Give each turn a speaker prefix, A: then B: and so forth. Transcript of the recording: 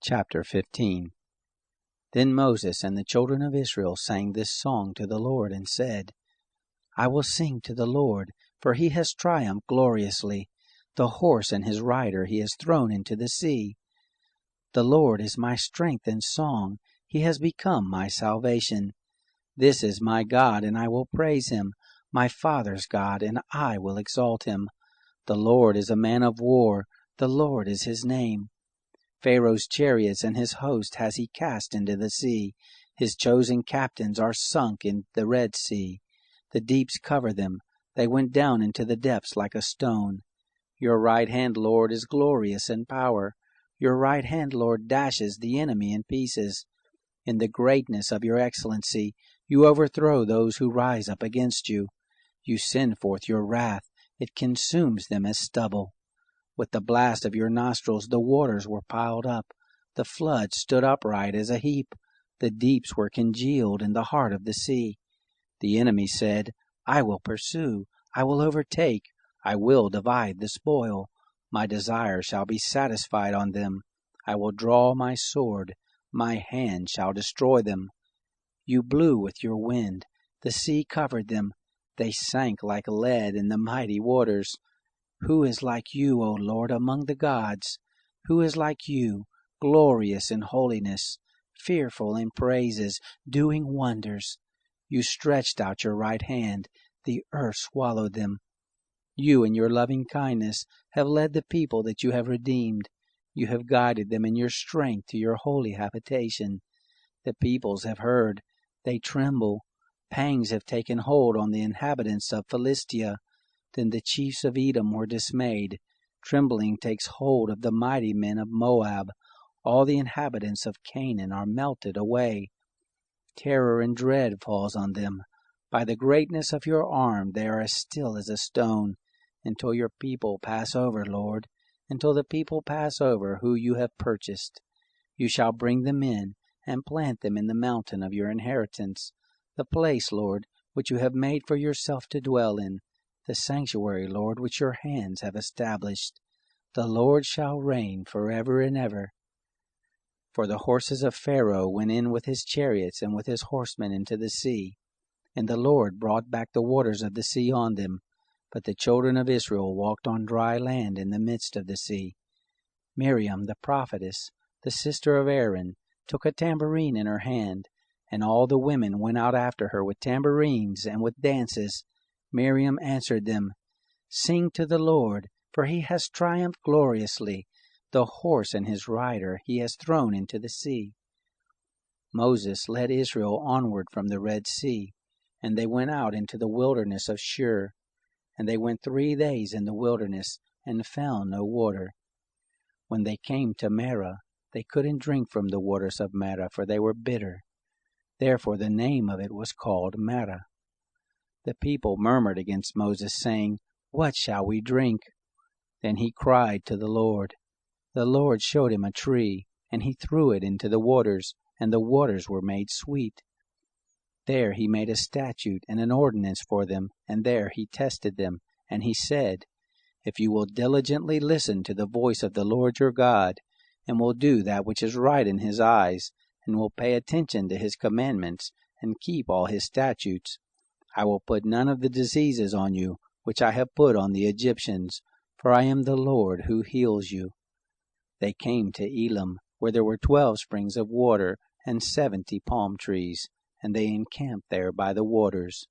A: Chapter 15. Then Moses and the children of Israel sang this song to the Lord and said, I will sing to the Lord, for he has triumphed gloriously. The horse and his rider he has thrown into the sea. The Lord is my strength and song. He has become my salvation. This is my God, and I will praise him, my father's God, and I will exalt him. The Lord is a man of war. The Lord is his name. Pharaoh's chariots and his host has he cast into the sea. His chosen captains are sunk in the Red Sea. The deeps cover them. They went down into the depths like a stone. Your right hand, Lord, is glorious in power. Your right hand, Lord, dashes the enemy in pieces. In the greatness of your excellency, you overthrow those who rise up against you. You send forth your wrath. It consumes them as stubble. With the blast of your nostrils the waters were piled up. The flood stood upright as a heap. The deeps were congealed in the heart of the sea. The enemy said, I will pursue, I will overtake, I will divide the spoil. My desire shall be satisfied on them. I will draw my sword, my hand shall destroy them. You blew with your wind, the sea covered them. They sank like lead in the mighty waters. Who is like you, O Lord, among the gods? Who is like you, glorious in holiness, fearful in praises, doing wonders? You stretched out your right hand, the earth swallowed them. You in your loving kindness have led the people that you have redeemed. You have guided them in your strength to your holy habitation. The peoples have heard, they tremble. Pangs have taken hold on the inhabitants of Philistia. Then the chiefs of Edom were dismayed. Trembling takes hold of the mighty men of Moab. All the inhabitants of Canaan are melted away. Terror and dread falls on them. By the greatness of your arm they are as still as a stone, until your people pass over, Lord, until the people pass over who you have purchased. You shall bring them in and plant them in the mountain of your inheritance, the place, Lord, which you have made for yourself to dwell in, the sanctuary, Lord, which your hands have established. The Lord shall reign forever and ever. For the horses of Pharaoh went in with his chariots and with his horsemen into the sea, and the Lord brought back the waters of the sea on them. But the children of Israel walked on dry land in the midst of the sea. Miriam the prophetess, the sister of Aaron, took a tambourine in her hand, and all the women went out after her with tambourines and with dances. Miriam answered them, Sing to the Lord, for he has triumphed gloriously. The horse and his rider he has thrown into the sea. Moses led Israel onward from the Red Sea, and they went out into the wilderness of Shur. And they went 3 days in the wilderness, and found no water. When they came to Marah, they couldn't drink from the waters of Marah, for they were bitter. Therefore the name of it was called Marah. The people murmured against Moses, saying, What shall we drink? Then he cried to the Lord. The Lord showed him a tree, and he threw it into the waters, and the waters were made sweet. There he made a statute and an ordinance for them, and there he tested them. And he said, If you will diligently listen to the voice of the Lord your God, and will do that which is right in his eyes, and will pay attention to his commandments, and keep all his statutes, I will put none of the diseases on you, which I have put on the Egyptians, for I am the Lord who heals you. They came to Elim, where there were 12 springs of water, and 70 palm trees, and they encamped there by the waters.